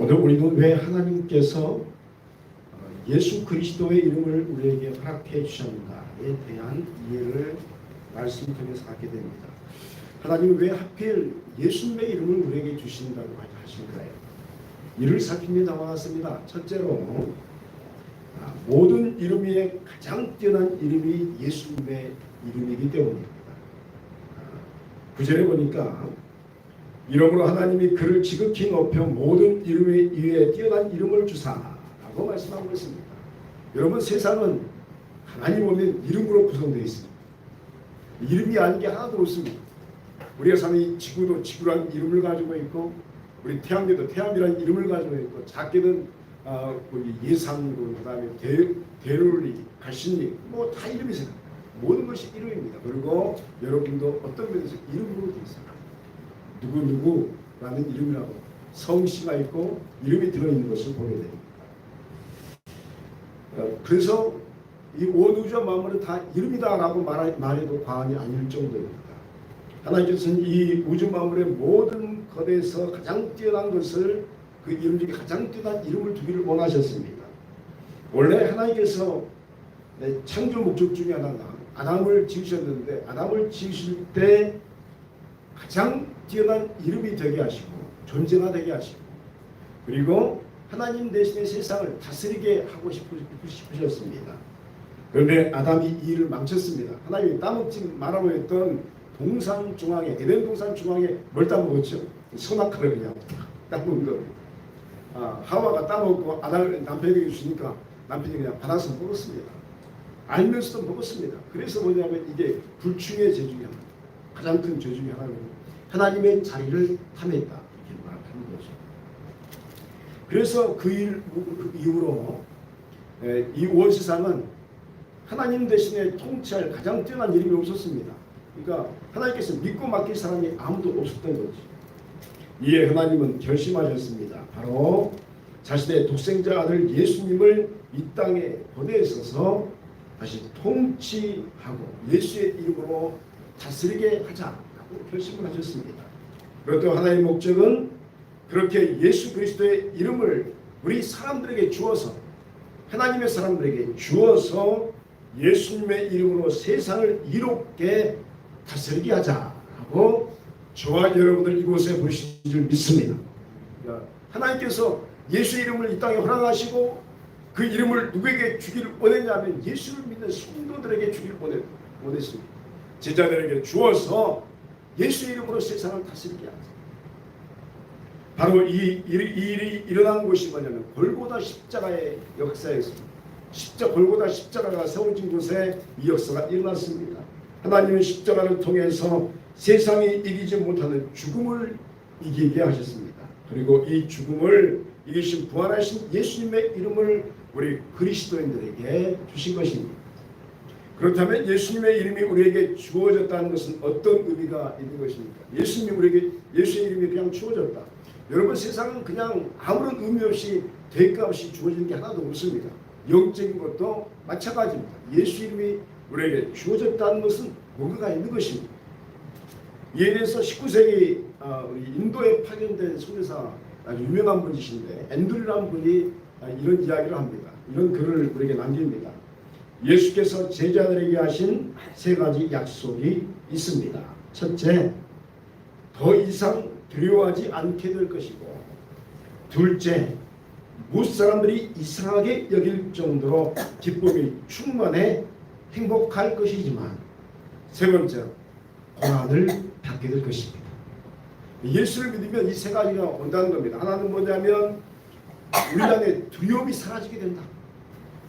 오늘 우리는 왜 하나님께서 예수 그리스도의 이름을 우리에게 허락해 주셨는가에 대한 이해를 말씀 통해서 갖게 됩니다. 하나님은 왜 하필 예수님의 이름을 우리에게 주신다고 하실까요? 이를 살피며 나왔습니다. 첫째로 모든 이름 위에 가장 뛰어난 이름이 예수님의 이름이기 때문입니다. 9절에 보니까 이러므로 하나님이 그를 지극히 높여 모든 이름 위에 뛰어난 이름을 주사라고 말씀하고 있습니다. 여러분, 세상은 하나님 오면 이름으로 구성되어 있습니다. 이름이 아닌 게 하나도 없습니다. 우리가 사는 지구도 지구라는 이름을 가지고 있고, 우리 태양계도 태양이라는 이름을 가지고 있고, 작게는 예산군, 그다음에 대룰리, 가신리, 뭐 다 이름이 있어요. 모든 것이 이름입니다. 그리고 여러분도 어떤 면에서 이름으로 되어 있어요. 누구누구라는 이름이라고 성씨가 있고 이름이 들어있는 것을 보게 됩니다. 그래서 이 온 우주와 만물은 다 이름이다라고 말해도 과언이 아닐 정도입니다. 하나님께서는 이 우주 만물의 모든 것에서 가장 뛰어난 것을, 그 이름 중에 가장 뛰어난 이름을 두기를 원하셨습니다. 원래 하나님께서 창조 목적 중에 하나가 아담을 지으셨는데, 아담을 지으실 때 가장 뛰어난 이름이 되게 하시고 존재가 되게 하시고, 그리고 하나님 대신에 세상을 다스리게 하고 싶으셨습니다. 그런데 아담이 이 일을 망쳤습니다. 하나님이 따먹지 말라고 했던 동산 중앙에, 에덴 동산 중앙에 뭘 따먹었죠? 선악과를 그냥 따먹은 겁니다. 하와가 따먹고 아담을 남편에게 주니까 남편이 그냥 받아서 먹었습니다. 알면서도 먹었습니다. 그래서 뭐냐면 이게 불충의 죄 중에 하나, 가장 큰 죄 중에 하나는 하나님의 자리를 탐했다, 이렇게 말하는 거죠. 그래서 그 이후로 이 온 세상은 하나님 대신에 통치할 가장 뛰어난 이름이 없었습니다. 그러니까 하나님께서 믿고 맡길 사람이 아무도 없었던 거죠. 이에 하나님은 결심하셨습니다. 바로 자신의 독생자 아들 예수님을 이 땅에 보내셔서 다시 통치하고 예수의 이름으로 다스리게 하자라고 결심을 하셨습니다. 그리고 하나님의 목적은 그렇게 예수 그리스도의 이름을 우리 사람들에게 주어서, 하나님의 사람들에게 주어서 예수님의 이름으로 세상을 이롭게 다스리게 하자라고 저와 여러분들 이곳에 보신 줄 믿습니다. 그러니까 하나님께서 예수의 이름을 이 땅에 허락하시고 그 이름을 누구에게 주기를 원했냐면 예수를 믿는 성도들에게 주기를 원했습니다. 제자들에게 주어서 예수의 이름으로 세상을 다스리게 하자. 바로 이 일이 일어난 곳이 뭐냐면 골고다 십자가의 역사였습니다. 골고다 십자가가 세워진 곳에 이 역사가 일어났습니다. 하나님은 십자가를 통해서 세상이 이기지 못하는 죽음을 이기게 하셨습니다. 그리고 이 죽음을 이기신 부활하신 예수님의 이름을 우리 그리스도인들에게 주신 것입니다. 그렇다면 예수님의 이름이 우리에게 주어졌다는 것은 어떤 의미가 있는 것입니까? 예수님이 우리에게, 예수의 이름이 그냥 주어졌다. 여러분, 세상은 그냥 아무런 의미 없이 대가 없이 주어지는 게 하나도 없습니다. 영적인 것도 마찬가지입니다. 예수 이름이 우리에게 주어졌다는 것은 뭔가가 있는 것입니다. 이에 대해서 19세기 인도에 파견된 선교사, 아주 유명한 분이신데 앤드류라는 분이 이런 이야기를 합니다. 이런 글을 우리에게 남깁니다. 예수께서 제자들에게 하신 세 가지 약속이 있습니다. 첫째, 더 이상 두려워하지 않게 될 것이고, 둘째, 무사람들이 이상하게 여길 정도로 기쁨이 충만해 행복할 것이지만, 세 번째, 고난을 받게 될 것입니다. 예수를 믿으면 이 세 가지가 온다는 겁니다. 하나는 뭐냐면 우리 안에 두려움이 사라지게 된다.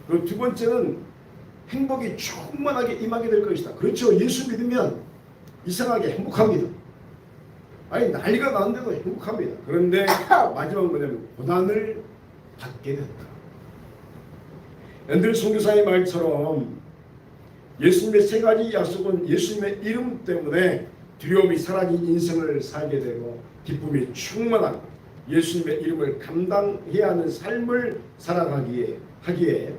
그리고 두 번째는 행복이 충만하게 임하게 될 것이다. 그렇죠. 예수 믿으면 이상하게 행복합니다. 아니, 난리가 나는데도 행복합니다. 그런데 마지막 뭐냐면 고난을 받게 된다. 앤드류 선교사의 말처럼 예수님의 세 가지 약속은 예수님의 이름 때문에 두려움이 사라진 인생을 살게 되고 기쁨이 충만한 예수님의 이름을 감당해야 하는 삶을 살아가기에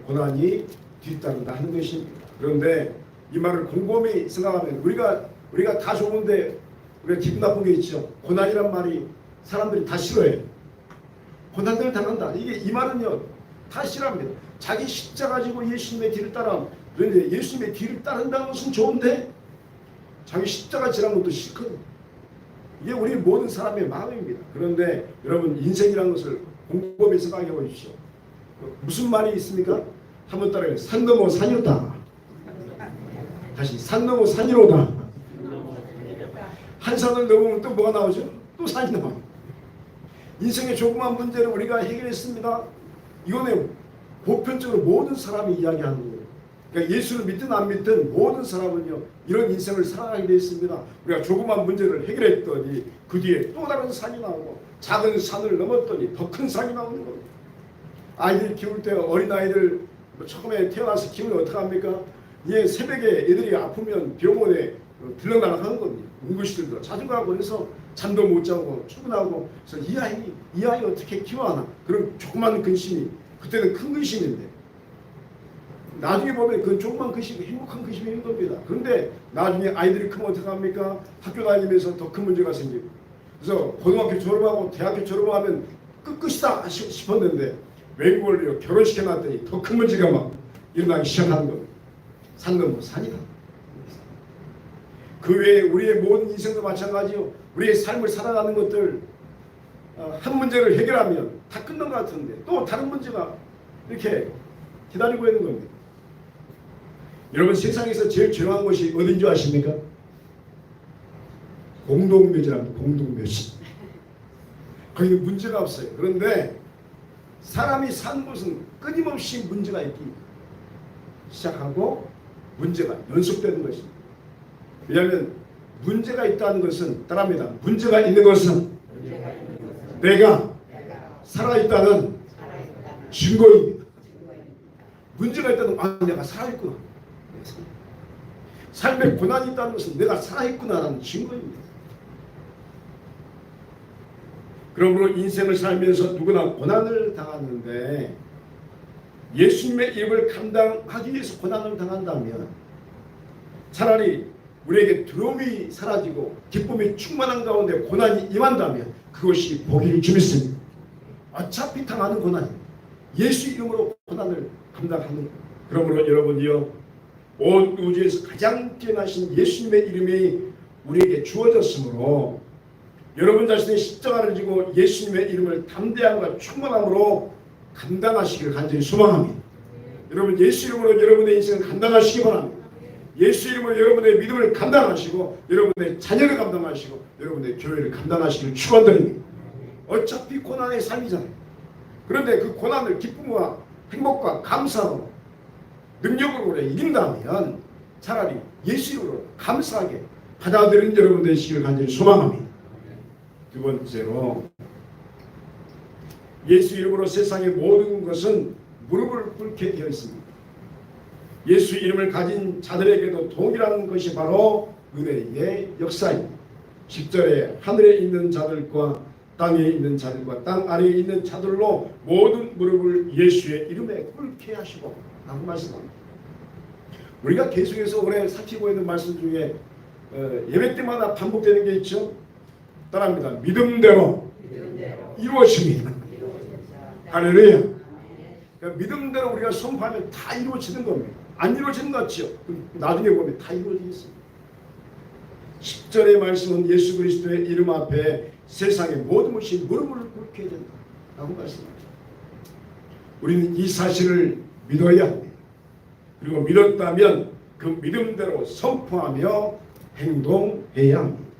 고난이 뒤따른다 하는 것입니다. 그런데 이 말을 곰곰이 생각하면 우리가 다 좋은데 우리가 기분 나쁜 게 있죠. 고난이란 말이 사람들이 다 싫어해요. 고난을 당한다. 이게 이 말은요 다 싫어합니다. 자기 십자가 가지고 예수님의 뒤를 따라. 그런데 예수님의 뒤를 따른다는 것은 좋은데 자기 십자가 지라는 것도 싫거든요. 이게 우리 모든 사람의 마음입니다. 그런데 여러분 인생이라는 것을 곰곰이 생각해 보십시오. 무슨 말이 있습니까? 한번 따라해요. 산 넘어 산이로다. 다시 산 넘어 산이로다. 한 산을 넘으면 또 뭐가 나오죠? 또 산이 나와. 인생의 조그만 문제를 우리가 해결했습니다. 이거는 보편적으로 모든 사람이 이야기하는 거예요. 그러니까 예수를 믿든 안 믿든 모든 사람은요 이런 인생을 살아가게 되어 있습니다. 우리가 조그만 문제를 해결했더니 그 뒤에 또 다른 산이 나오고 작은 산을 넘었더니 더 큰 산이 나오는 겁니다. 아이들 키울 때 어린아이들 처음에 태어나서 키우면 어떡합니까? 예, 새벽에 애들이 아프면 병원에 들러나가는 겁니다. 응급실들도 자주가고 그래서 잠도 못 자고 출근하고. 그래서 이 아이 어떻게 키워하나 그런 조그만 근심이 그때는 큰 근심인데 나중에 보면 그 조그만 근심이 행복한 근심인 겁니다. 그런데 나중에 아이들이 크면 어떡합니까? 학교 다니면서 더 큰 문제가 생기고. 그래서 고등학교 졸업하고 대학교 졸업하면 끝끝이다 싶었는데 외국을 결혼시켜놨더니 더 큰 문제가 막 일어나기 시작하는 겁니다. 산 넘어 산이다. 그 외에 우리의 모든 인생도 마찬가지요. 우리의 삶을 살아가는 것들 한 문제를 해결하면 다 끝난 것 같은데 또 다른 문제가 이렇게 기다리고 있는 겁니다. 여러분 세상에서 제일 조용한 곳이 어딘 줄 아십니까? 공동묘지랍니다. 공동묘지. 거기는 문제가 없어요. 그런데 사람이 사는 곳은 끊임없이 문제가 있기 시작하고 문제가 연속되는 것입니다. 왜냐하면 문제가 있다는 것은 따라합니다. 문제가 있는 것은 내가 살아있다는 증거입니다. 문제가 있다는 내가 살아있구나. 삶에 고난이 있다는 것은 내가 살아있구나라는 증거입니다. 그러므로 인생을 살면서 누구나 고난을 당하는데 예수님의 이름을 감당하기 위해서 고난을 당한다면 차라리 우리에게 두려움이 사라지고 기쁨이 충만한 가운데 고난이 임한다면 그것이 복일 줄 믿습니다. 어차피 당하는 고난이 예수 이름으로 고난을 감당하는 거예요. 그러므로 여러분이요 온 우주에서 가장 뛰어나신 예수님의 이름이 우리에게 주어졌으므로 여러분 자신의 십자가를 지고 예수님의 이름을 담대함과 충만함으로 감당하시기를 간절히 소망합니다. 여러분 예수 이름으로 여러분의 인생을 감당하시기 바랍니다. 예수 이름으로 여러분의 믿음을 감당하시고 여러분의 자녀를 감당하시고 여러분의 교회를 감당하시기를 축원드립니다. 어차피 고난의 삶이잖아요. 그런데 그 고난을 기쁨과 행복과 감사로 능력으로 이긴다면 차라리 예수 이름으로 감사하게 받아들이는 여러분 되시기를 간절히 소망합니다. 두 번째로 예수 이름으로 세상의 모든 것은 무릎을 꿇게 되어 있습니다. 예수 이름을 가진 자들에게도 동일한 것이 바로 은혜의 역사입니다. 10절에 하늘에 있는 자들과 땅에 있는 자들과 땅 아래에 있는 자들로 모든 무릎을 예수의 이름에 꿇게 하시고 라고 말씀합니다. 우리가 계속해서 오래 살피고 있는 말씀 중에 예배 때마다 반복되는 게 있죠. 따라합니다. 믿음대로 이루어집니다. 할렐루야. 그러니까 믿음대로 우리가 선포하면 다 이루어지는 겁니다. 안 이루어지는 것 같죠? 나중에 보면 다 이루어지겠습니다. 10절의 말씀은 예수 그리스도의 이름 앞에 세상의 모든 것이 무릎을 꿇게 된다 라고 말씀합니다. 우리는 이 사실을 믿어야 합니다. 그리고 믿었다면 그 믿음대로 선포하며 행동해야 합니다.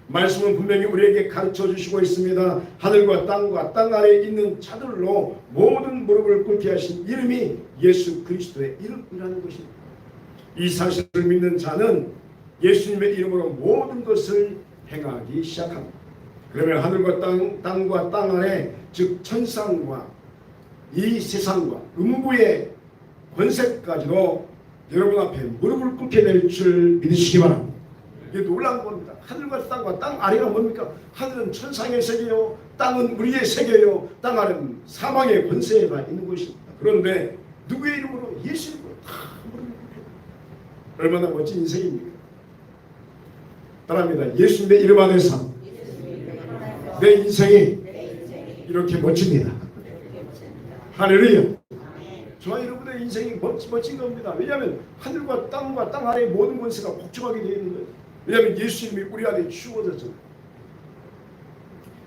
말씀은 분명히 우리에게 가르쳐 주시고 있습니다. 하늘과 땅과 땅 아래에 있는 자들로 모든 무릎을 꿇게 하신 이름이 예수 그리스도의 이름이라는 것입니다. 이 사실을 믿는 자는 예수님의 이름으로 모든 것을 행하기 시작합니다. 그러면 하늘과 땅과 땅 아래 즉 천상과 이 세상과 음부의 권세까지도 여러분 앞에 무릎을 꿇게 될 줄 믿으시기 바랍니다. 이게 놀라운 겁니다. 하늘과 땅과 땅 아래가 뭡니까? 하늘은 천상의 세계요, 땅은 우리의 세계요, 땅 아래는 사망의 권세가 있는 것입니다. 그런데 누구의 이름으로? 예수 이름으로 다 무릎을 꿇게. 얼마나 멋진 인생입니까? 따라합니다. 예수님의 이름 안에서 내 인생이 이렇게 멋집니다. 할렐루야. 저와 여러분의 인생이 멋진 겁니다. 왜냐하면 하늘과 땅 아래의 모든 권세가 복종하게 되어 있는 거예요. 왜냐하면 예수님이 우리 안에 주어졌잖아요.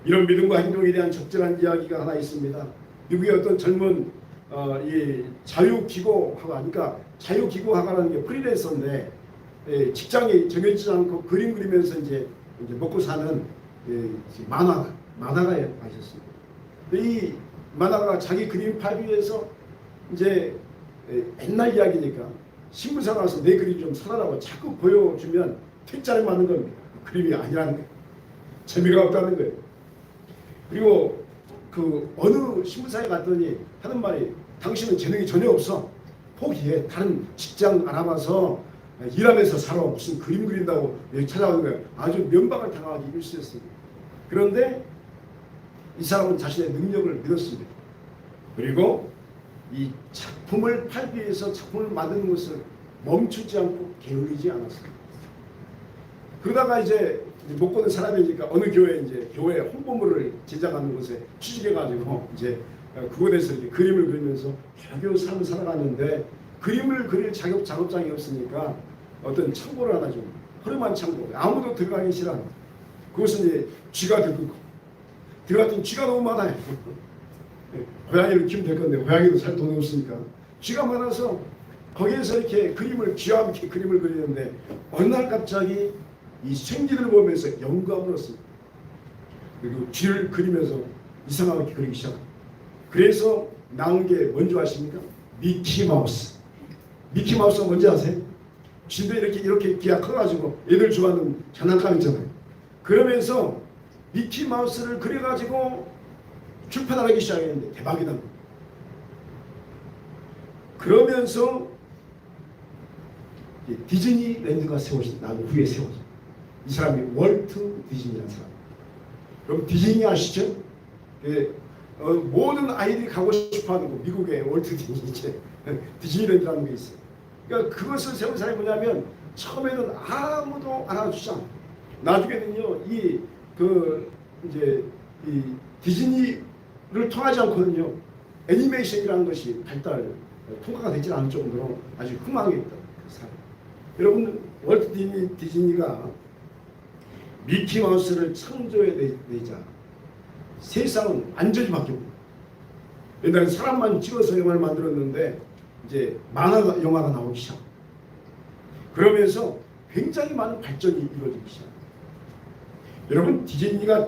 이런 믿음과 행동에 대한 적절한 이야기가 하나 있습니다. 미국의 어떤 젊은 이 자유기고학과, 그러니까 자유기고학과라는 게 프리랜서인데 직장이 정해지지 않고 그림 그리면서 이제 먹고 사는 만화가에 빠졌습니다. 이 만화가 자기 그림 팔기 위해서 이제 옛날 이야기니까 신문사 가서 내 그림 좀 사달라고 자꾸 보여주면 퇴짜를 맞는 겁니다. 그림이 아니라는 거예요. 재미가 없다는 거예요. 그리고 그 어느 신문사에 갔더니 하는 말이 당신은 재능이 전혀 없어. 포기해. 다른 직장 알아봐서 일하면서 살아. 무슨 그림 그린다고 여기 찾아오는 거예요. 아주 면박을 당하기 일쑤였습니다. 그런데 이 사람은 자신의 능력을 믿었습니다. 그리고 이 작품을 팔기 위해서 작품을 만드는 것을 멈추지 않고 게을리지 않았습니다. 그러다가 이제 못 거는 사람이니까 어느 교회 홍보물을 제작하는 곳에 취직해가지고 이제 그곳에서 이제 그림을 그리면서 겨우 삶을 살아갔는데 그림을 그릴 작업장이 없으니까 어떤 창고를 하나 좀 허름한 창고, 아무도 들어가기 싫어하는 그것은 이제 쥐가 들고 들어갔더니 쥐가 너무 많아요. 고양이를 키우면 될 건데 고양이도 살 돈이 없으니까 쥐가 많아서 거기에서 이렇게 쥐와 함께 그림을 그리는데 어느 날 갑자기 이 생쥐를 보면서 영감을 얻습니다. 그리고 쥐를 그리면서 이상하게 그리기 시작합니다. 그래서 나온 게 뭔지 아십니까? 미키마우스. 미키마우스가 뭔지 아세요? 쥐도 이렇게 귀가 커가지고 애들 좋아하는 장난감 있잖아요. 그러면서 미키마우스를 그려가지고 출판하기 시작했는데 대박이다. 그러면서 디즈니랜드가 나고 후에 세워져. 이 사람이 월트 디즈니라는 사람. 그럼 디즈니 아시죠? 모든 아이들이 가고 싶어하는 거 미국의 월트 디즈니 디즈니랜드라는 게 있어요. 그러니까 그것을 세운 사람이 뭐냐면 처음에는 아무도 알아주지 않아요. 나중에는요 이 디즈니를 통하지 않거든요. 애니메이션이라는 것이 통과가 되지 않을 정도로 아주 흥망했던 그 사람. 여러분 월트 디즈니가 미키마우스를 창조해내자 세상은 완전히 바뀌고 옛날에 사람만 찍어서 영화를 만들었는데 이제 영화가 나오기 시작. 그러면서 굉장히 많은 발전이 이루어지기 시작. 여러분 디즈니가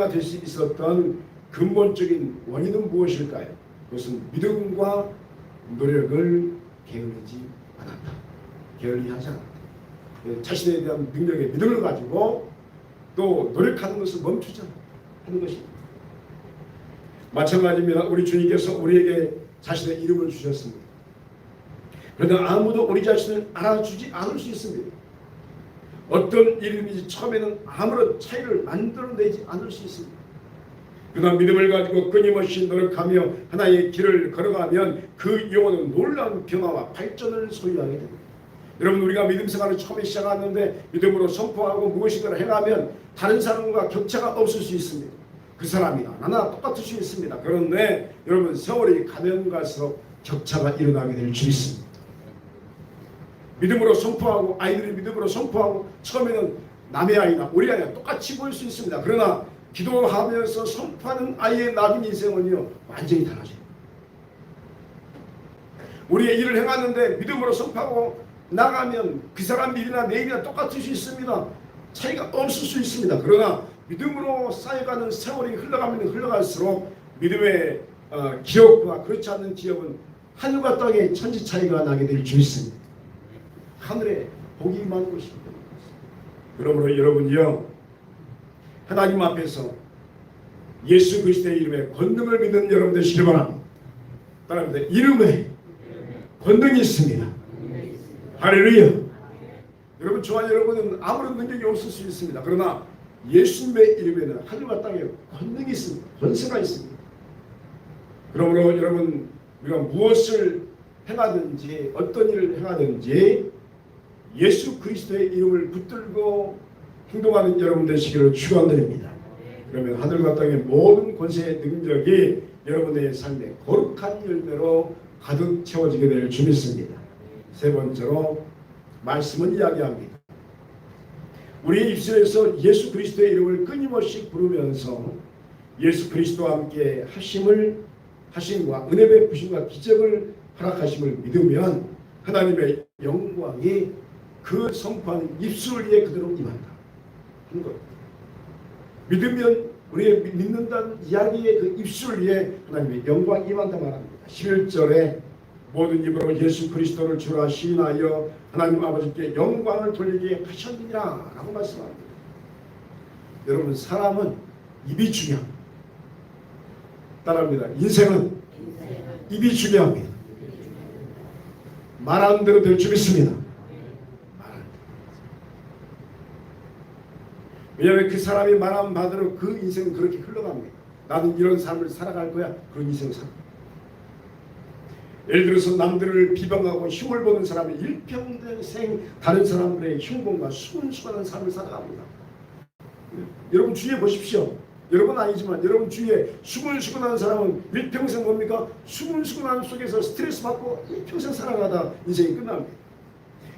될 수 있었던 근본적인 원인은 무엇일까요? 그것은 믿음과 노력을 게을리지 않았다. 게을리하지 않았다. 자신에 대한 능력의 믿음을 가지고 또 노력하는 것을 멈추지 하는 것입니다. 마찬가지입니다. 우리 주님께서 우리에게 자신의 이름을 주셨습니다. 그러나 아무도 우리 자신을 알아주지 않을 수 있습니다. 어떤 이름인지 처음에는 아무런 차이를 만들어내지 않을 수 있습니다. 그러나 믿음을 가지고 끊임없이 노력하며 하나의 길을 걸어가면 그 영혼은 놀라운 변화와 발전을 소유하게 됩니다. 여러분 우리가 믿음 생활을 처음에 시작하는데 믿음으로 선포하고 무엇인가를 행하면 다른 사람과 격차가 없을 수 있습니다. 그 사람이 나나 똑같을 수 있습니다. 그런데 여러분 세월이 가면 갈수록 격차가 일어나게 될 줄 있습니다. 믿음으로 선포하고 아이들이 믿음으로 선포하고 처음에는 남의 아이나 우리 아이가 똑같이 보일 수 있습니다. 그러나 기도하면서 선포하는 아이의 나중 인생은요 완전히 달라져요. 우리의 일을 행하는데 믿음으로 선포하고 나가면 그 사람 일이나 내 일이나 똑같을 수 있습니다. 차이가 없을 수 있습니다. 그러나 믿음으로 쌓여가는 세월이 흘러가면 흘러갈수록 믿음의 기업과 그렇지 않는 기업은 하늘과 땅의 천지 차이가 나게 될 줄 있습니다. 하늘에 복이 임하는 것입니다. 그러므로 여러분이요 하나님 앞에서 예수 그리스도의 이름에 권능을 믿는 여러분 되시길 바랍니다. 따라합니다. 이름에 권능이 있습니다. 할렐루야. 여러분 저와 여러분은 아무런 능력이 없을 수 있습니다. 그러나 예수님의 이름에는 하늘과 땅에 권능이 있습니다. 권세가 있습니다. 그러므로 여러분 우리가 무엇을 행하든지 어떤 일을 행하든지 예수 그리스도의 이름을 붙들고 행동하는 여러분 되시기를 축원드립니다. 그러면 하늘과 땅의 모든 권세의 능력이 여러분의 삶에 거룩한 열매로 가득 채워지게 될 줄 믿습니다. 세 번째로 말씀은 이야기합니다. 우리 입술에서 예수 그리스도의 이름을 끊임없이 부르면서 예수 그리스도와 함께 하심과 은혜 베푸심과 기적을 허락하심을 믿으면 하나님의 영광이 그 선포하는 입술 위에 그대로 임한다 하는 것. 믿으면 우리의 믿는다는 이야기의 그 입술 위에 하나님의 영광이 임한다 말합니다. 11절에 모든 입으로 예수 그리스도를 주라 시인하여 하나님 아버지께 영광을 돌리게 하셨느니라 라고 말씀합니다. 여러분, 사람은 입이 중요합니다. 따라합니다. 인생은 입이 중요합니다. 말하는 대로 될 줄 믿습니다. 왜냐하면 그 사람이 말한 바대로 그 인생은 그렇게 흘러갑니다. 나는 이런 삶을 살아갈 거야. 그런 인생을 살아. 예를 들어서 남들을 비방하고 흉을 보는 사람이 일평생 다른 사람들의 흉봉과 수군수군하는 삶을 살아갑니다. 여러분 주위에 보십시오. 여러분 아니지만 여러분 주위에 수군수군하는 사람은 일평생 뭡니까? 수군수군하는 속에서 스트레스 받고 일평생 살아가다 인생이 끝납니다.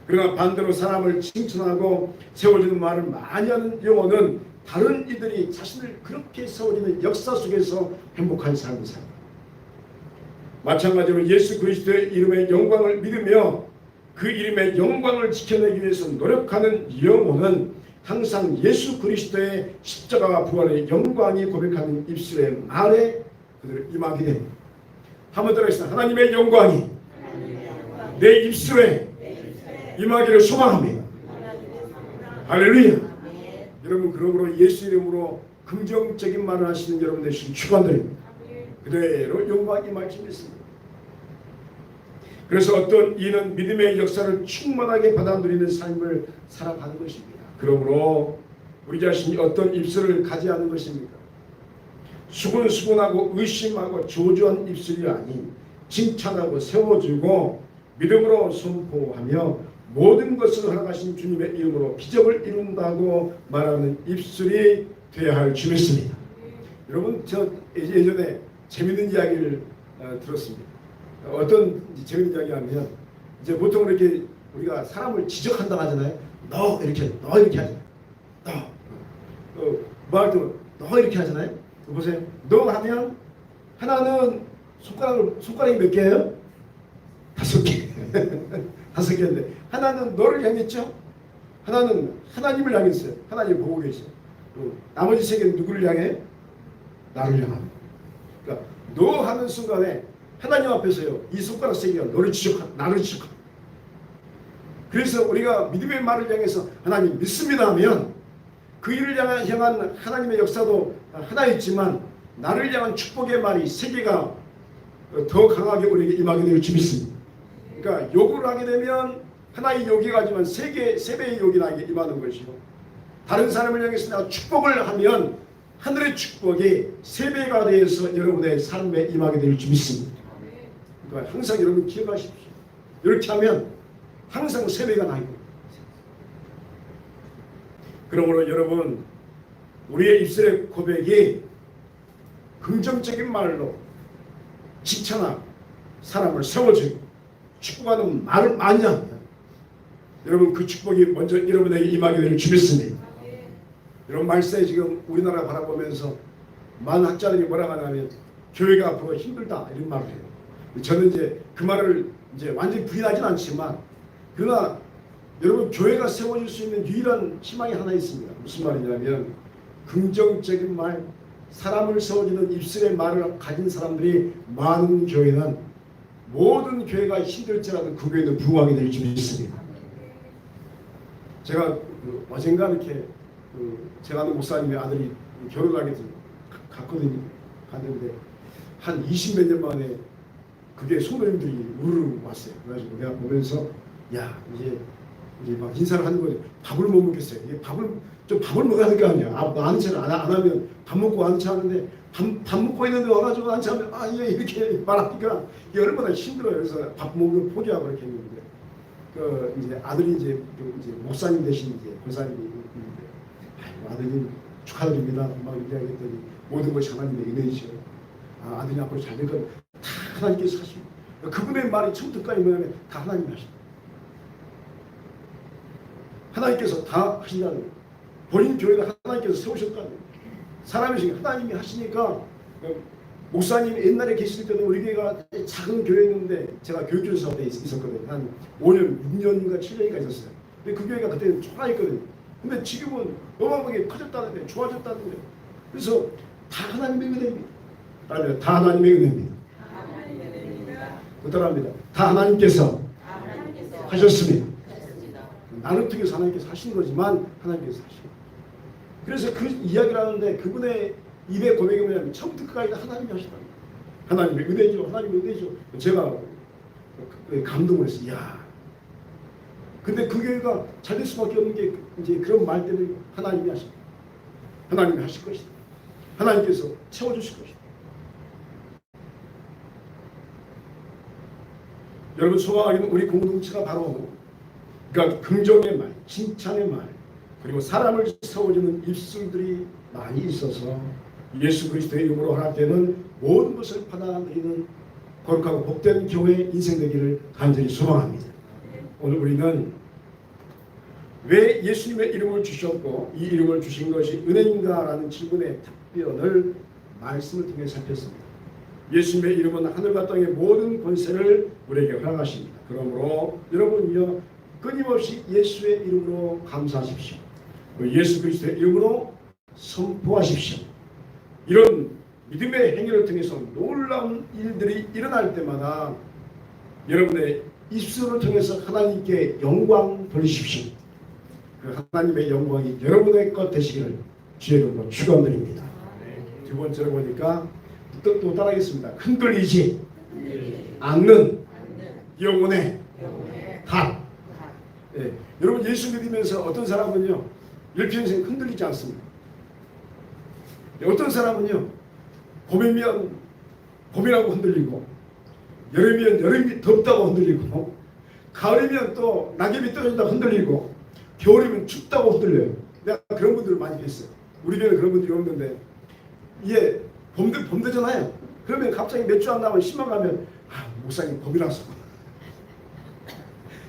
그러나 반대로 사람을 칭찬하고 세워주는 말을 많이 하는 영혼은 다른 이들이 자신을 그렇게 세워주는 역사 속에서 행복한 삶을 살아갑니다. 마찬가지로 예수 그리스도의 이름의 영광을 믿으며 그 이름의 영광을 지켜내기 위해서 노력하는 영혼은 항상 예수 그리스도의 십자가와 부활의 영광이 고백하는 입술의 말에 그들을 임하게 됩니다. 한번 더 하겠습니다. 하나님의 영광이 내 입술에 임하기를 소망합니다. 할렐루야. 여러분, 그러므로 예수 이름으로 긍정적인 말을 하시는 여러분 되시길 축원드립니다. 그대로 영광이 임할 줄 믿습니다. 그래서 어떤 이는 믿음의 역사를 충만하게 받아들이는 삶을 살아가는 것입니다. 그러므로 우리 자신이 어떤 입술을 가지하는 것입니까? 수근수근하고 의심하고 조조한 입술이 아닌 칭찬하고 세워주고 믿음으로 선포하며 모든 것을 허락하신 주님의 이름으로 기적을 이룬다고 말하는 입술이 되어야 할 줄 믿습니다. 여러분, 저 예전에 재밌는 이야기를 들었습니다. 어떤 재밌는 이야기 하면 이제 보통 이렇게 우리가 사람을 지적한다고 하잖아요. 너 이렇게 하잖아요. 뭐 할 때 너 이렇게 하잖아요. 보세요. 너 하면 하나는 손가락이 몇 개예요? 5개. 5개인데 하나는 너를 향했죠. 하나는 하나님을 향했어요. 하나님 보고 계셔요. 나머지 3개는 누구를 향해? 나를 향합니다. 그러니까 너 하는 순간에 하나님 앞에서요, 이 손가락 3개가 나를 지적합니다. 그래서 우리가 믿음의 말을 향해서 하나님 믿습니다 하면 그 일을 향한 하나님의 역사도 하나 있지만 나를 향한 축복의 말이 3개가 더 강하게 우리에게 임하게 될 줄 믿습니다. 그러니까 욕을 하게 되면 하나의 욕이 가지만 3배의 욕이 나에게 임하는 것이요. 다른 사람을 향해서 내가 축복을 하면 하늘의 축복이 3배가 되어서 여러분의 삶에 임하게 될 줄 믿습니다. 그러니까 항상 여러분 기억하십시오. 이렇게 하면 항상 3배가 나요. 그러므로 여러분, 우리의 입술의 고백이 긍정적인 말로 칭찬하고 사람을 세워주고 축복하는 말을 많이 하면 여러분 그 축복이 먼저 여러분에게 임하게 되는 줄 믿습니다. 여러분 말세에 지금 우리나라 바라보면서 많은 학자들이 뭐라고 하냐면 교회가 앞으로 힘들다 이런 말을 해요. 저는 이제 그 말을 이제 완전히 부인하진 않지만 그러나 여러분 교회가 세워질 수 있는 유일한 희망이 하나 있습니다. 무슨 말이냐면 긍정적인 말, 사람을 세워주는 입술의 말을 가진 사람들이 많은 교회는 모든 교회가 힘들지라도 그 교회는 부흥하게 될 줄 믿습니다. 제가 어젠가 이렇게 제가 아는 목사님의 아들이 결혼하게 갔거든요. 갔는데 한 20몇 년 만에 그게 소모님들이 우르르 왔어요. 그래가지고 내가 보면서 야 이제 막 인사를 하는 거예요. 밥을 못 먹겠어요. 이게 밥을 먹어야 될 거 아니야. 아는 체를 안 하면 밥 먹고 아는 체 하는데 밥 먹고 있는데 와가지고 아는 체 하면 예 이렇게 말하니까 이게 얼마나 힘들어요. 그래서 밥 먹는 거 포기하고 이렇게 했는데 이제 아들이 이제 목사님 대신 이제 권사님이 있는데 아들이 축하드립니다. 막 이렇게 하겠더니 모든 것이 하나님의 은혜이죠. 아들이 앞으로 잘 될 건 다 하나님께서 하십니다. 그분의 말이 처음부터까지 뭐냐면 다 하나님이 하십니다. 하나님께서 다 하신다는 거예요. 본인 교회를 하나님께서 세우셨다는 거예요. 사람이 중에 하나님이 하시니까 목사님 옛날에 계실 때는 우리 교회가 작은 교회였는데 제가 교육교사로 있었거든요. 한 5년, 6년인가 7년인가 있었어요. 근데 그 교회가 그때는 초라했거든요. 근데 지금은 어마어마하게 커졌다는 거예요. 좋아졌다는 거예요. 그래서 다 하나님의 은혜입니다. 다 하나님의 은혜입니다. 그 따라합니다. 다 하나님께서 하셨습니다. 나를 통해서 하나님께서 하신 거지만 하나님께서 하십니다. 그래서 그 이야기를 하는데 그분의 입의 고백이 뭐냐면 처음부터 끝까지 하나님이 하시다. 하나님의 은혜죠. 하나님의 은혜죠. 제가 감동을 했어요. 이야. 근데 그 교회가 잘 될 수밖에 없는 게 이제 그런 말 때문에 하나님이 하십니다. 하나님이 하실 것이다. 하나님께서 채워주실 것이다. 여러분 소망하기는 우리 공동체가 바로 그러니까 긍정의 말, 칭찬의 말, 그리고 사람을 세워주는 입술들이 많이 있어서 예수 그리스도의 이름으로 허락되는 모든 것을 받아들이는 거룩하고 복된 교회 인생 되기를 간절히 소망합니다. 오늘 우리는 왜 예수님의 이름을 주셨고 이 이름을 주신 것이 은혜인가라는 질문의 답변을 말씀을 통해 살폈습니다. 예수님의 이름은 하늘과 땅의 모든 권세를 우리에게 허락하십니다. 그러므로 여러분요 끊임없이 예수의 이름으로 감사하십시오. 예수 그리스도의 이름으로 선포하십시오. 이런 믿음의 행위를 통해서 놀라운 일들이 일어날 때마다 여러분의 입술을 통해서 하나님께 영광 돌리십시오. 그 하나님의 영광이 여러분의 것 되시기를 주의 이름으로 축원드립니다. 두 번째로 보니까 또 따라하겠습니다. 흔들리지 않는 영혼의 닭. 예, 여러분 예수 믿으면서 어떤 사람은요 일평생 흔들리지 않습니다. 어떤 사람은요 봄이면 봄이라고 흔들리고 여름이면 여름이 덥다고 흔들리고 가을이면 또 낙엽이 떨어진다고 흔들리고 겨울이면 춥다고 흔들려요. 내가 그런 분들을 많이 뵀어요. 우리 교회는 그런 분들이 없는데 이게 봄 되잖아요. 그러면 갑자기 몇 주 안 나면 실망하면 목사님 봄이라서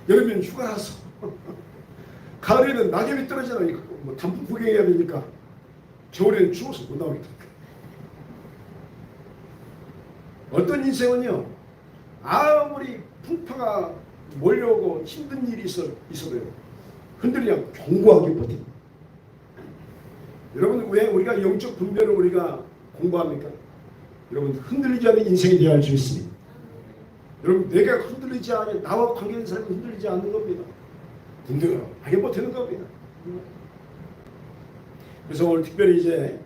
여름이면 휴가라서 가을에는 낙엽이 떨어지잖아요. 뭐 단풍 구경해야 되니까 겨울에는 추워서 못 나오겠다. 어떤 인생은요 아무리 풍파가 몰려오고 힘든 일이 있어도요 흔들리지 않고 견고하게 버팁니다. 여러분 왜 우리가 영적 분별을 우리가 공부합니까? 여러분 흔들리지 않는 인생이 되어야 할 수 있습니다. 여러분 내가 흔들리지 않으면 나와 관계된 사람이 흔들리지 않는 겁니다. 든든하게 버티는 겁니다. 그래서 오늘 특별히 이제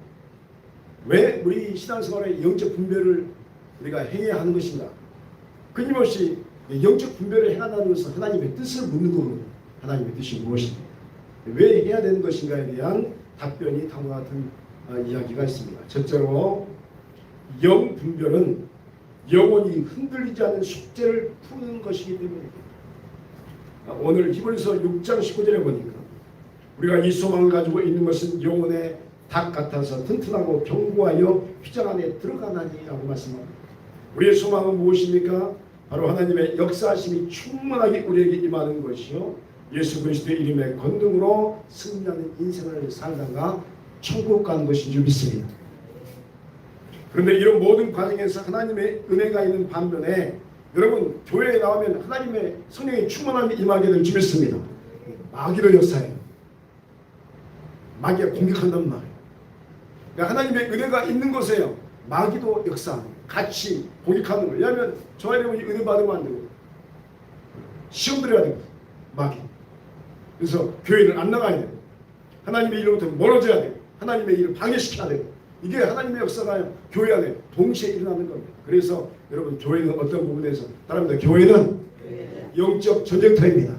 왜 우리 신앙생활의 영적 분별을 우리가 행해야 하는 것인가? 끊임없이 영적 분별을 해나가는 것은 하나님의 뜻을 묻는 거거든요. 하나님의 뜻이 무엇인가? 왜 해야 되는 것인가에 대한 답변이 다음과 같은 이야기가 있습니다. 첫째로 영 분별은 영혼이 흔들리지 않는 숙제를 푸는 것이기 때문입니다. 오늘 히브리서 6장 19절에 보니까 우리가 이 소망을 가지고 있는 것은 영혼의 닭 같아서 튼튼하고 견고하여 휘장 안에 들어가나니라고 말씀합니다. 우리의 소망은 무엇입니까? 바로 하나님의 역사하심이 충만하게 우리에게 임하는 것이요 예수 그리스도의 이름의 권능으로 승리하는 인생을 살다가 천국 가는 것인 줄 믿습니다. 그런데 이런 모든 과정에서 하나님의 은혜가 있는 반면에 여러분 교회에 나오면 하나님의 성령의 충만함이 임하게 될 줄 믿습니다. 마귀로 역사해요. 마귀가 공격한단 말이에요. 그러니까 하나님의 은혜가 있는 곳에요 마귀도 역사합니다. 같이 공격하는 거예요. 왜냐하면 저 여러분이 은혜 받으면 안 되고 시험 들어야 되고 마귀. 그래서 교회는 안 나가야 돼요. 하나님의 이름부터 멀어져야 돼요. 하나님의 일을 방해시켜야 돼요. 이게 하나님의 역사가 교회 안에 동시에 일어나는 겁니다. 그래서 여러분 교회는 어떤 부분에서 따릅니다. 교회는 영적 전쟁터입니다.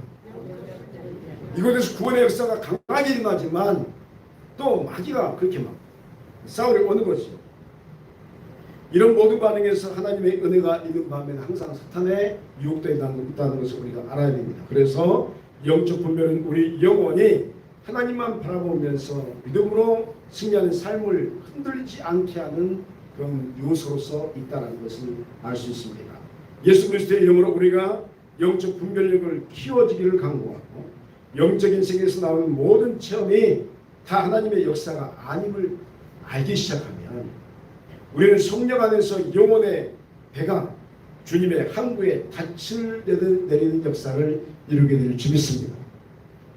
이곳에서 구원의 역사가 강하게 일어나지만 또 마귀가 그렇게 막 싸우려 오는 것이죠. 이런 모든 반응에서 하나님의 은혜가 있는 반면에 항상 사탄의 유혹도 있다는 것을 우리가 알아야 됩니다. 그래서 영적 분별은 우리 영혼이 하나님만 바라보면서 믿음으로 승리하는 삶을 흔들리지 않게 하는 그런 요소로서 있다는 것을 알 수 있습니다. 예수 그리스도의 이름으로 우리가 영적 분별력을 키워주기를 강구하고 영적인 세계에서 나오는 모든 체험이 다 하나님의 역사가 아님을 알기 시작하면 우리는 성령 안에서 영혼의 배가 주님의 항구에 닻을 내리는 역사를 이루게 될 줄 믿습니다.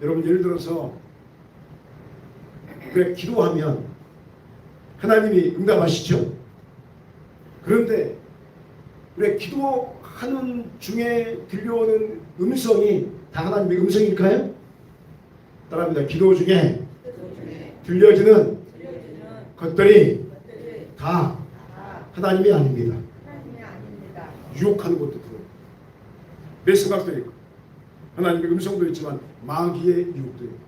여러분 예를 들어서 그래 기도하면 하나님이 응답하시죠. 그런데 그래 기도하는 중에 들려오는 음성이 다 하나님의 음성일까요? 따라합니다. 기도 중에 들려지는 것들이 다 하나님이 아닙니다. 유혹하는 것도 들어요. 내 생각도 있고 하나님의 음성도 있지만 마귀의 유혹도 있고.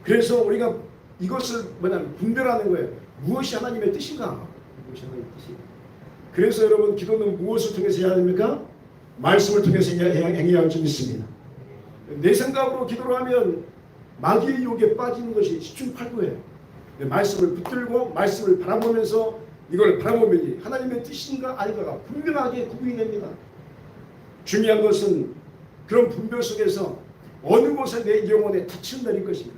그래서 우리가 이것을 뭐냐면 분별하는 거예요. 무엇이 하나님의 뜻인가? 무엇이 하나님의 뜻인가? 그래서 여러분 기도는 무엇을 통해서 해야 됩니까? 말씀을 통해서 행해야 할 줄 믿습니다. 내 생각으로 기도를 하면 마귀의 유혹에 빠지는 것이 십중팔구예요. 말씀을 붙들고 말씀을 바라보면서 이걸 바라보면 하나님의 뜻인가 아닌가가 분명하게 구분이 됩니다. 중요한 것은 그런 분별 속에서 어느 곳에 내 영혼에 닻을 내릴 것인가.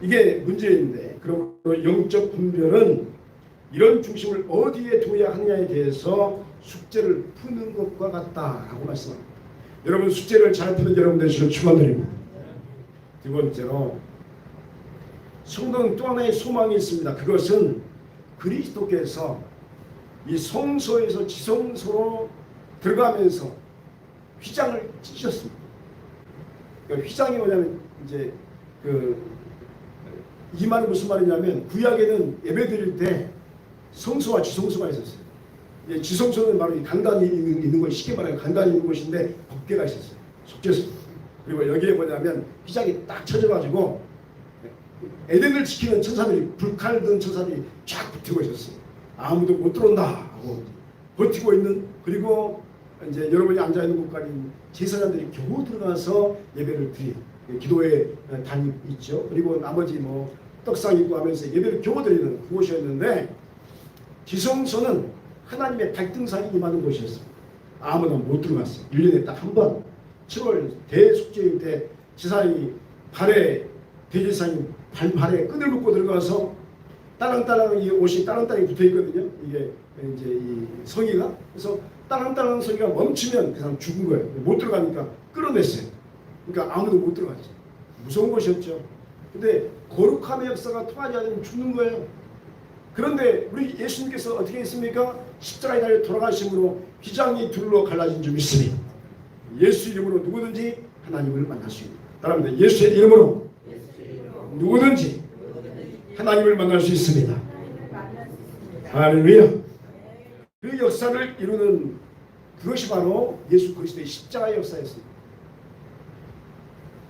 이게 문제인데 그럼 영적 분별은 이런 중심을 어디에 둬야 하느냐에 대해서 숙제를 푸는 것과 같다라고 말씀합니다. 여러분 숙제를 잘 푸는 여러분 되시길 축원드립니다. 두 번째로 성도는 또 하나의 소망이 있습니다. 그것은 그리스도께서 이 성소에서 지성소로 들어가면서 휘장을 찢으셨습니다. 그러니까 휘장이 뭐냐면 이제 이 말은 무슨 말이냐면 구약에는 예배드릴 때 성소와 지성소가 있었어요. 지성소는 바로 이 강단이 있는 것, 쉽게 말하면 강단이 있는 곳인데 법궤가 있었어요. 속죄소. 그리고 여기에 뭐냐면 휘장이 딱 쳐져가지고 에덴을 지키는 천사들이 불칼 든 천사들이 쫙 붙이고 있었어요. 아무도 못 들어온다 하고 버티고 있는. 그리고 이제 여러분이 앉아 있는 곳까지 제사장들이 겨우 들어가서 예배를 드리는 기도의 단이 있죠. 그리고 나머지 뭐 떡상 있고 하면서 예배를 겨우 드리는 그곳이었는데 지성소는 하나님의 발등상이 임하는 곳이었습니다. 아무나 못 들어갔어요. 1년에 딱 한 번 7월 대속죄일 때 지사장이 발에 대제사장이 발에 끈을 묶고 들어가서 따랑따랑 이 옷이 따랑따랑이 붙어 있거든요. 이게 이제 이 성의가. 그래서 따랑따랑 성의가 멈추면 그 사람 죽은 거예요. 못 들어가니까 끌어냈어요. 그러니까 아무도 못 들어갔죠. 무서운 것이었죠. 근데 거룩함의 역사가 통하지 않으면 죽는 거예요. 그런데 우리 예수님께서 어떻게 했습니까? 십자가에 달려 돌아가심으로 휘장이 둘로 갈라진 줄 믿습니다. 예수 이름으로 누구든지 하나님을 만날 수 있습니다. 따라합니다. 예수의 이름으로 누구든지 하나님을 만날 수 있습니다. 할렐루야. 그 역사를 이루는 그것이 바로 예수 그리스도의 십자가의 역사였습니다.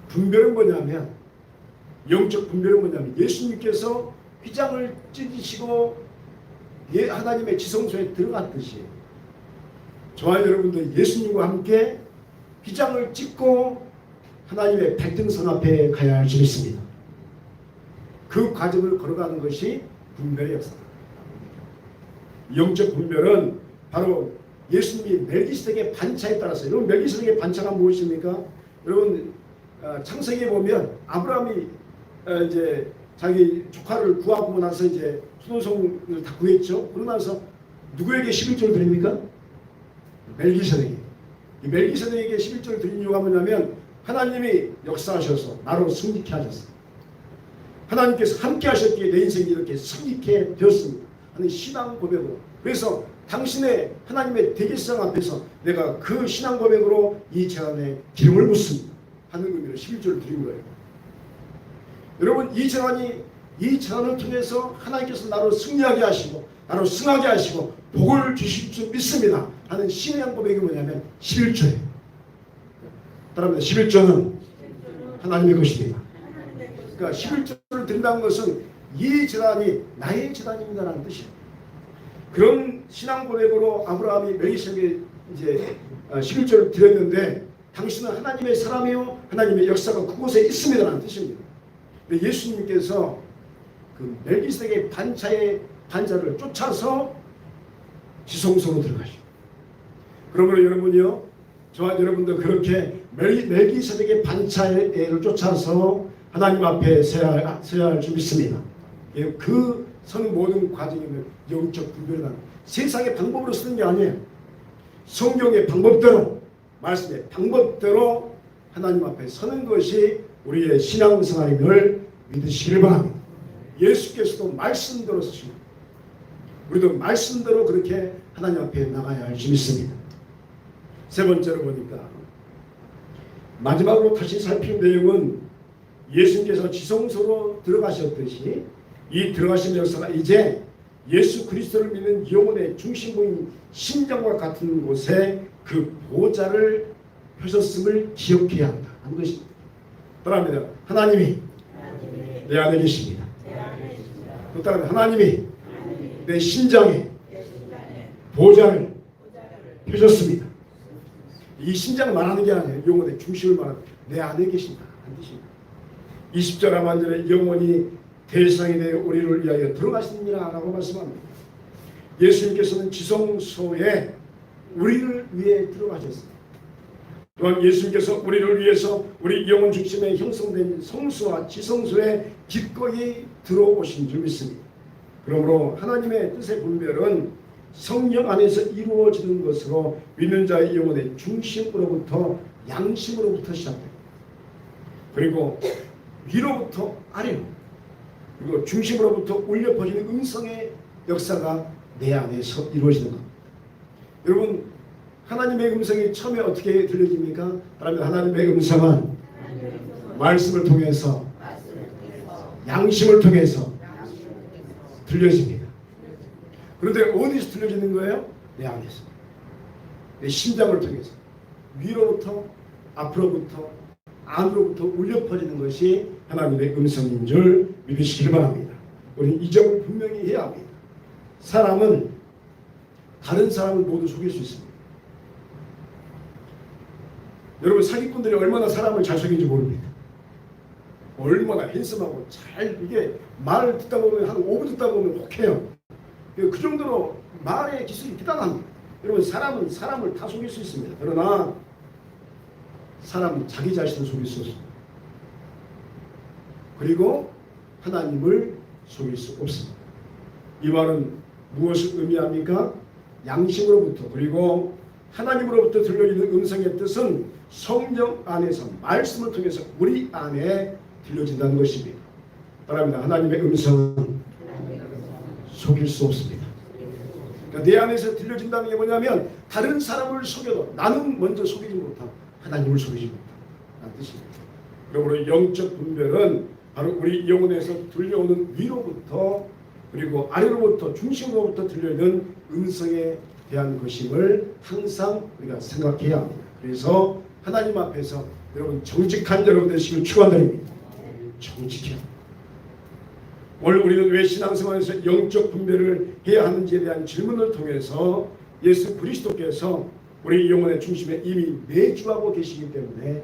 분별은 뭐냐면 영적 분별은 뭐냐면 예수님께서 휘장을 찢으시고 하나님의 지성소에 들어갔듯이 저와 여러분도 예수님과 함께 휘장을 찢고 하나님의 백등선 앞에 가야 할 줄 믿습니다. 그 과정을 걸어가는 것이 분별의 역사입니다. 영적 분별은 바로 예수님이 멜기세덱의 반차에 따라서 여러분 멜기세덱의 반차가 무엇입니까? 여러분 창세기에 보면 아브라함이 이제 자기 조카를 구하고 나서 이제 수노성을 다 구했죠. 그러고 나서 누구에게 11조를 드립니까? 멜기세덱이. 이 멜기세덱에게 11조를 드린 이유가 뭐냐면 하나님이 역사하셔서 나로 승리케 하셨어요. 하나님께서 함께 하셨기에 내 인생이 이렇게 승리케 되었습니다 하는 신앙 고백으로. 그래서 당신의 하나님의 대제사장 앞에서 내가 그 신앙 고백으로 이 재단에 기름을 붓습니다 하는 의미로 11조를 드린 거예요. 여러분 이 재단을 통해서 하나님께서 나로 승리하게 하시고 나로 승하게 하시고 복을 주실 줄 믿습니다 하는 신앙 고백이 뭐냐면 11조예요. 따라합니다. 11조는 하나님의 것입니다. 그러니까 11조를 드린다는 것은 이 재단이 나의 재단입니다라는 뜻이에요. 그런 신앙 고백으로 아브라함이 멜기세덱에게 이제 11조를 드렸는데 당신은 하나님의 사람이요 하나님의 역사가 그곳에 있습니다라는 뜻입니다. 근데 예수님께서 그 멜기세덱의 반차를 쫓아서 지성소로 들어가시고, 그러므로 여러분이요, 저와 여러분도 그렇게 멜기세덱의 반차를 쫓아서 하나님 앞에 서야 할 줄 믿습니다. 그 서는 모든 과정이면 영적 분별이라는 세상의 방법으로 쓰는 게 아니에요. 성경의 방법대로, 말씀의 방법대로 하나님 앞에 서는 것이 우리의 신앙생활임을 믿으시길 바랍니다. 예수께서도 말씀대로 쓰시고 우리도 말씀대로 그렇게 하나님 앞에 나가야 할 줄 믿습니다. 세 번째로 보니까 마지막으로 다시 살필 내용은 예수님께서 지성소로 들어가셨듯이 이 들어가신 역사가 이제 예수 그리스도를 믿는 영혼의 중심부인 심장과 같은 곳에 그 보좌를 펴셨음을 기억해야 한다 하는 것입니다. 따라합니다. 하나님이 내 안에 계십니다. 또 따라합니다. 하나님이 내 심장에 보좌를 펴셨습니다. 이 심장을 말하는 게 아니에요. 영혼의 중심을 말하는 내 안에 계신다 하는 뜻입니다. 20절 하반절에 영원히 대상이 되어 우리를 위하여 들어가시느니라 라고 말씀합니다. 예수님께서는 지성소에 우리를 위해 들어가셨습니다. 또한 예수님께서 우리를 위해서 우리 영혼 중심에 형성된 성소와 지성소에 기꺼이 들어오신 줄 믿습니다. 그러므로 하나님의 뜻의 분별은 성령 안에서 이루어지는 것으로 믿는 자의 영혼의 중심으로부터 양심으로부터 시작됩니다. 그리고 위로부터 아래로, 그리고 중심으로부터 울려 퍼지는 음성의 역사가 내 안에서 이루어지는 겁니다. 여러분, 하나님의 음성이 처음에 어떻게 들려집니까? 하나님의 음성은 말씀을 통해서, 양심을 통해서 들려집니다. 그런데 어디서 들려지는 거예요? 내 안에서, 내 심장을 통해서 위로부터, 앞으로부터, 안으로부터 울려 퍼지는 것이 하나님의 음성인 줄 믿으시길 바랍니다. 우리는 이 점을 분명히 해야 합니다. 사람은 다른 사람을 모두 속일 수 있습니다. 여러분, 사기꾼들이 얼마나 사람을 잘 속이는지 모릅니다. 얼마나 핸섬하고 잘, 이게 말을 듣다 보면 한 5분 듣다 보면 혹해요. 그 정도로 말의 기술이 대단합니다. 여러분, 사람은 사람을 다 속일 수 있습니다. 그러나 사람은 자기 자신을 속일 수 없습니다. 그리고 하나님을 속일 수 없습니다. 이 말은 무엇을 의미합니까? 양심으로부터, 그리고 하나님으로부터 들려지는 음성의 뜻은 성령 안에서 말씀을 통해서 우리 안에 들려진다는 것입니다. 따라합니다. 하나님의 음성은 속일 수 없습니다. 그러니까 내 안에서 들려진다는 게 뭐냐면 다른 사람을 속여도 나는 먼저 속이지 못하고 하나님을 속이지 못한다는 뜻입니다. 그러므로 영적 분별은 바로 우리 영혼에서 들려오는 위로부터, 그리고 아래로부터, 중심으로부터 들려오는 음성에 대한 것임을 항상 우리가 생각해야 합니다. 그래서 하나님 앞에서 여러분 정직한 여러분 되시길 축원드립니다. 정직해요. 오늘 우리는 왜 신앙생활에서 영적 분별을 해야 하는지에 대한 질문을 통해서 예수 그리스도께서 우리 영혼의 중심에 이미 내주하고 계시기 때문에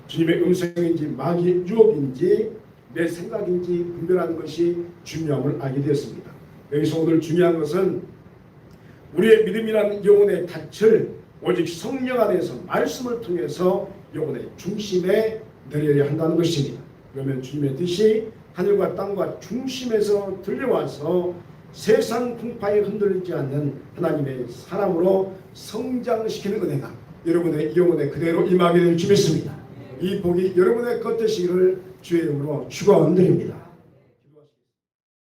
주님의 음성인지 마귀의 유혹인지 내 생각인지 분별하는 것이 중요함을 알게 되었습니다. 여기서 오늘 중요한 것은 우리의 믿음이라는 영혼의 닻을 오직 성령 안에서 말씀을 통해서 영혼의 중심에 내려야 한다는 것입니다. 그러면 주님의 뜻이 하늘과 땅과 중심에서 들려와서 세상 풍파에 흔들리지 않는 하나님의 사람으로 성장시키는 은혜가 여러분의 영혼에 그대로 임하게 될 줄 믿습니다. 이 복이 여러분의 것 되시기를 주의 이름으로 축원드립니다.